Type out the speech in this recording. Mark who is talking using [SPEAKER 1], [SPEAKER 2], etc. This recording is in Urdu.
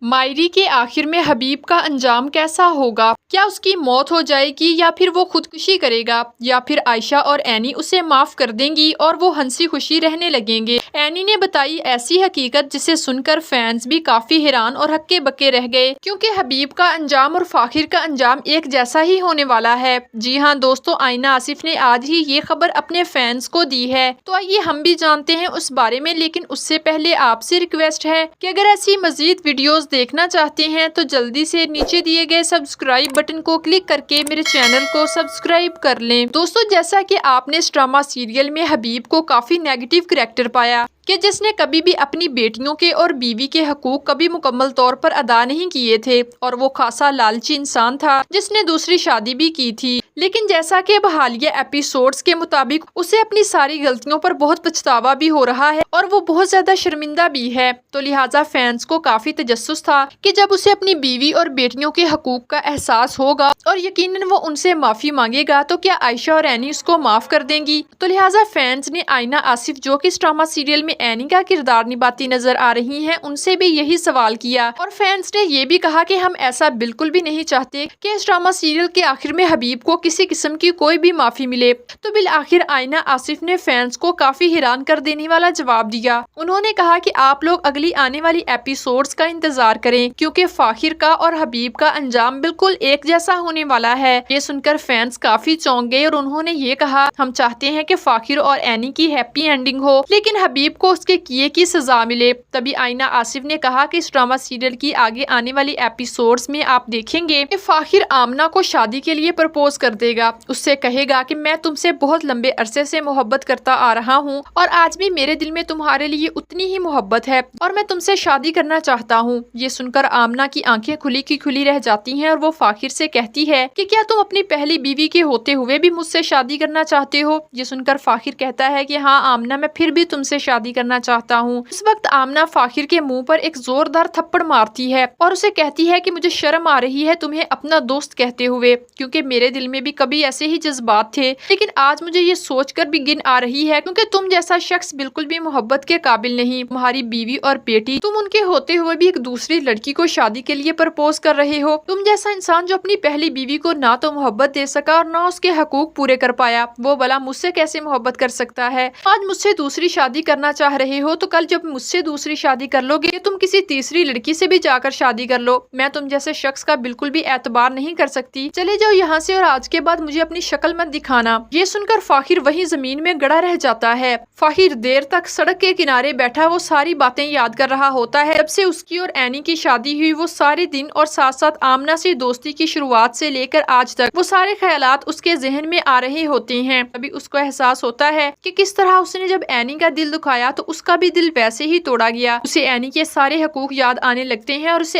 [SPEAKER 1] مائری کے آخر میں حبیب کا انجام کیسا ہوگا؟ کیا اس کی موت ہو جائے گی یا پھر وہ خودکشی کرے گا یا پھر عائشہ اور اینی اسے معاف کر دیں گی اور وہ ہنسی خوشی رہنے لگیں گے؟ اینی نے بتائی ایسی حقیقت جسے سن کر فینس بھی کافی حیران اور ہکے بکے رہ گئے، کیونکہ حبیب کا انجام اور فاخر کا انجام ایک جیسا ہی ہونے والا ہے۔ جی ہاں دوستو، آئینہ آصف نے آج ہی یہ خبر اپنے فینس کو دی ہے، تو آئیے ہم بھی جانتے ہیں اس بارے میں، لیکن اس سے پہلے آپ سے ریکویسٹ ہے کہ اگر ایسی مزید ویڈیوز دیکھنا چاہتے ہیں تو جلدی سے نیچے دیے گئے سبسکرائب بٹن کو کلک کر کے میرے چینل کو سبسکرائب کر لیں۔ دوستو، جیسا کہ آپ نے اس ڈرامہ سیریل میں حبیب کو کافی نیگیٹو کریکٹر پایا کہ جس نے کبھی بھی اپنی بیٹیوں کے اور بیوی کے حقوق کبھی مکمل طور پر ادا نہیں کیے تھے، اور وہ خاصا لالچی انسان تھا جس نے دوسری شادی بھی کی تھی، لیکن جیسا کہ اب حالیہ ایپیسوڈز کے مطابق اسے اپنی ساری غلطیوں پر بہت پچھتاوا بھی ہو رہا ہے اور وہ بہت زیادہ شرمندہ بھی ہے، تو لہٰذا فینس کو کافی تجسس تھا کہ جب اسے اپنی بیوی اور بیٹیوں کے حقوق کا احساس ہوگا اور یقیناً وہ ان سے معافی مانگے گا تو کیا عائشہ اور اینی اس کو معاف کر دیں گی۔ تو لہٰذا فینس نے آئینہ آصف، جو کہ اس ڈرامہ سیریل میں اینی کا کردار نبھاتی نظر آ رہی ہیں، ان سے بھی یہی سوال کیا، اور فینس نے یہ بھی کہا کہ ہم ایسا بالکل بھی نہیں چاہتے کہ اس ڈرامہ سیریل کے آخر میں حبیب کو کسی قسم کی کوئی بھی معافی ملے۔ تو بالآخر آئینہ آصف نے فینس کو کافی حیران کر دینے والا جواب دیا۔ انہوں نے کہا کہ آپ لوگ اگلی آنے والی ایپیسوڈز کا انتظار کریں، کیونکہ فاخر کا اور حبیب کا انجام بالکل ایک جیسا ہونے والا ہے۔ یہ سن کر فینس کافی چونک گئے اور انہوں نے یہ کہا، ہم چاہتے ہیں کہ فاخر اور اینی کی ہیپی اینڈنگ ہو، لیکن حبیب کو اس کے کیے کی سزا ملے۔ تبھی آئینہ آصف نے کہا کہ اس ڈرامہ سیریل کی آگے آنے والی ایپیسوڈز میں آپ دیکھیں گے کہ فاخر آمنہ کو شادی کے لیے پرپوز کر دے گا، اس سے کہے گا کہ میں تم سے بہت لمبے عرصے سے محبت کرتا آ رہا ہوں اور آج بھی میرے دل میں تمہارے لیے اتنی ہی محبت ہے اور میں تم سے شادی کرنا چاہتا ہوں۔ یہ سن کر آمنہ کی آنکھیں کھلی کی کھلی رہ جاتی ہیں اور وہ فاخر سے کہتی ہے کہ کیا تم اپنی پہلی بیوی کے ہوتے ہوئے بھی مجھ سے شادی کرنا چاہتے ہو؟ یہ سن کر فاخر کہتا ہے کہ ہاں آمنہ، میں پھر بھی تم سے شادی کرنا چاہتا ہوں۔ اس وقت آمنہ فاخر کے منہ پر ایک زوردار تھپڑ مارتی ہے اور اسے کہتی ہے کہ مجھے شرم آ رہی ہے تمہیں اپنا دوست کہتے ہوئے، کیونکہ میرے دل میں بھی کبھی ایسے ہی جذبات تھے، لیکن آج مجھے یہ سوچ کر بھی گن آ رہی ہے کیونکہ تم جیسا شخص بالکل بھی محبت کے قابل نہیں۔ تمہاری بیوی اور بیٹی، تم ان کے ہوتے ہوئے بھی ایک دوسری لڑکی کو شادی کے لیے پرپوز کر رہے ہو۔ تم جیسا انسان جو اپنی پہلی بیوی کو نہ تو محبت دے سکا اور نہ اس کے حقوق پورے کر پایا، وہ بلا مجھ سے کیسے محبت کر سکتا ہے؟ آج مجھ سے دوسری شادی کرنا چاہ رہے ہو تو کل جب مجھ سے دوسری شادی کر لو گے تم کسی تیسری لڑکی سے بھی جا کر شادی کر لو، میں تم جیسے شخص کا بالکل بھی اعتبار نہیں کر سکتی۔ چلے جاؤ یہاں سے اور آج کے بعد مجھے اپنی شکل مت دکھانا۔ یہ سن کر فاخر وہیں زمین میں گڑا رہ جاتا ہے۔ فاخر دیر تک سڑک کے کنارے بیٹھا وہ ساری باتیں یاد کر رہا ہوتا ہے، جب سے اس کی اور اینی کی شادی ہوئی، وہ سارے دن اور ساتھ ساتھ آمنہ سے دوستی کی شروعات سے لے کر آج تک وہ سارے خیالات اس کے ذہن میں آ رہے ہوتے ہیں۔ ابھی اس کو احساس ہوتا ہے کہ کس طرح اس نے جب اینی کا دل دکھایا تو اس کا بھی دل ویسے ہی توڑا گیا۔ اسے اینی کے سارے حقوق یاد آنے لگتے ہیں اور اسے